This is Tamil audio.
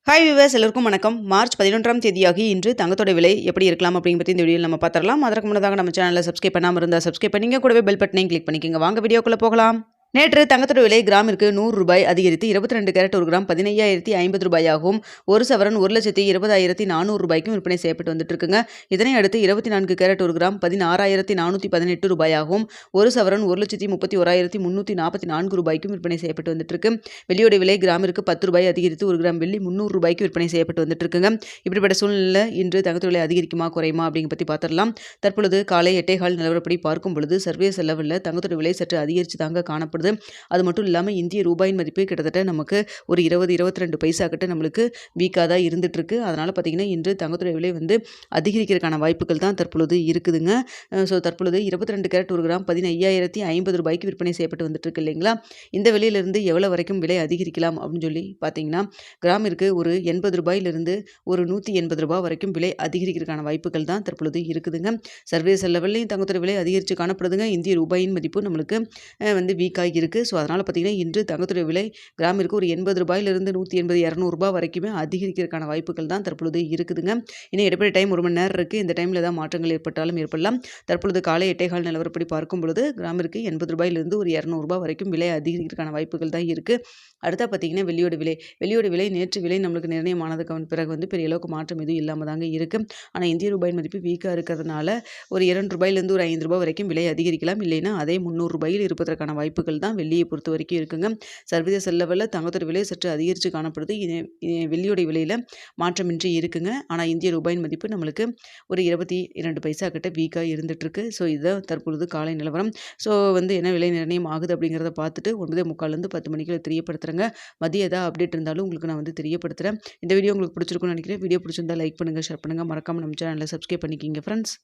ஹாய் வியூவர்ஸ் எல்லோருக்கும் வணக்கம். மார்ச் 11ஆம் தேதியாகி இன்று தங்கத்தோட விலை எப்படி இருக்கலாம் அப்படிங்கிற பற்றி இந்த வீடியோவில் நம்ம பார்த்துடலாம். அதற்கு முன்னதாக நம்ம சேனலை சப்ஸ்கிரைப் பண்ணாமல் இருந்தால் சப்ஸ்கிரைப் பண்ணிங்க, கூடவே பெல் பட்டனையும் கிளிக் பண்ணிக்கோங்க. வாங்க வீடியோக்குள்ளே போகலாம். நேற்று தங்கத்தோட விலை கிராமிற்கு ₹100 அதிகரித்து 22 கேரட் ஒரு கிராம் ₹15,050 ஆகவும், ஒரு சவரன் ₹1,20,400 விற்பனை செய்யப்பட்டு வந்துட்டு இருக்குங்க. இதனை அடுத்து 24 கேரட் ஒரு கிராம் ₹16,418 ஆகவும், ஒரு சவரன் ₹1,31,344 விற்பனை செய்யப்பட்டு வந்துட்டு இருக்கு. வெள்ளியோட விலை கிராமிற்கு ₹10 அதிகரித்து ஒரு கிராம் வெள்ளி ₹300 விற்பனை செய்யப்பட்டு வந்துட்டு இருக்குங்க. இப்படிப்பட்ட சூழ்நிலை இன்று தங்கத்தோட விலை அதிகரிக்குமா குறையுமா அப்படிங்கிற பற்றி பார்த்துடலாம். தற்பொழுது காலை 8:15 நிலவரப்படி பார்க்கும் பொழுது சர்வதேச லெவலில் தங்கத்தோட விலை சற்று அதிகரித்து தாங்க காணப்படுது. அது மட்டும் இல்லாமல் இந்திய ரூபாயின் மதிப்பு கிட்டத்தட்ட நமக்கு ஒரு 20-22 பைசா கிட்ட நம்மளுக்கு வீக்காக தான் இருந்துட்டு இருக்கு. அதனால் பார்த்தீங்கன்னா இன்று தங்கத்தோட விலை அதிகரிக்கிறதுக்கான வாய்ப்புகள் தான் தற்பொழுது இருக்குதுங்க. ஸோ தற்பொழுது 22 கேரட் ஒரு கிராம் ₹15,050 விற்பனை செய்யப்பட்டு வந்துட்டு இருக்கு இல்லைங்களா. இந்த விலையிலிருந்து எவ்வளோ வரைக்கும் விலை அதிகரிக்கலாம் அப்படின்னு சொல்லி பார்த்தீங்கன்னா, கிராமிற்கு ஒரு ₹80 ஒரு ₹180 வரைக்கும் விலை அதிகரிக்கிறதுக்கான வாய்ப்புகள் தான் தற்பொழுது இருக்குதுங்க. சர்வதேச லெவல்லையும் தங்கத்தோட விலை அதிகரித்து காணப்படுதுங்க. இந்திய ரூபாயின் மதிப்பு நம்மளுக்கு வீக்காக இருக்குது. ஸோ அதனால் பார்த்தீங்கன்னா இன்று தங்கத்துடைய விலை கிராமிற்கு ஒரு ₹80 180 200 வரைக்குமே அதிகரிக்கிறதுக்கான வாய்ப்புகள் தான் தற்பொழுது இருக்குதுங்க. இன்னும் இடைப்பட்ட டைம் 1 மணி நேரம் இருக்குது. இந்த டைமில் ஏதாவது மாற்றங்கள் ஏற்பட்டாலும் ஏற்படலாம். தற்பொழுது காலை 8:15 நிலவரப்படி பார்க்கும் பொழுது கிராமிற்கு ₹80 ஒரு ₹200 வரைக்கும் விலை அதிகரிக்கிறதுக்கான வாய்ப்புகள் தான் இருக்குது. அடுத்தா பார்த்தீங்கன்னா வெள்ளியோட விலை நேற்று விலை நம்மளுக்கு நிர்ணயமானதுக்கு பிறகு பெரிய அளவுக்கு மாற்றம் எதுவும் இல்லாமல் தாங்க இருக்குது. ஆனால் இந்திய ரூபாயின் மதிப்பு வீக்காக இருக்கிறதுனால ஒரு ₹2 ஒரு ₹5 வரைக்கும் விலை அதிகரிக்கலாம். இல்லைன்னா அதே ₹300 இருப்பதற்கான வாய்ப்புகள் தான் வெள்ளியை பொறுத்த வரைக்கும் இருக்குங்க. சர்வதேச லெவலில் தங்கத்தோட விலை சற்று அதிகரித்து காணப்படுது. வெள்ளியோட விலையில் மாற்றமின்றி இருக்குங்க. ஆனால் இந்திய ரூபாயின் மதிப்பு நம்மளுக்கு ஒரு 22 பைசா கிட்ட வீக்காக இருந்துட்டு இருக்கு. ஸோ இதுதான் தற்பொழுது காலை நிலவரம். ஸோ என்ன விலை நிர்ணயம் ஆகுது அப்படிங்கிறத பார்த்துட்டு 9:45 10 மணிக்கு தெரியப்படுத்துகிறேங்க. மதியம் ஏதாவது அப்டேட் இருந்தாலும் உங்களுக்கு நான் தெரியப்படுத்துகிறேன். இந்த வீடியோ உங்களுக்கு பிடிச்சிருக்கும்னு நினைக்கிறேன். வீடியோ பிடிச்சிருந்தா லைக் பண்ணுங்கள், ஷேர் பண்ணுங்கள். மறக்காமல் நம்ம சேனலை சப்ஸ்கிரைப் பண்ணிக்கிங்க ஃப்ரெண்ட்ஸ்.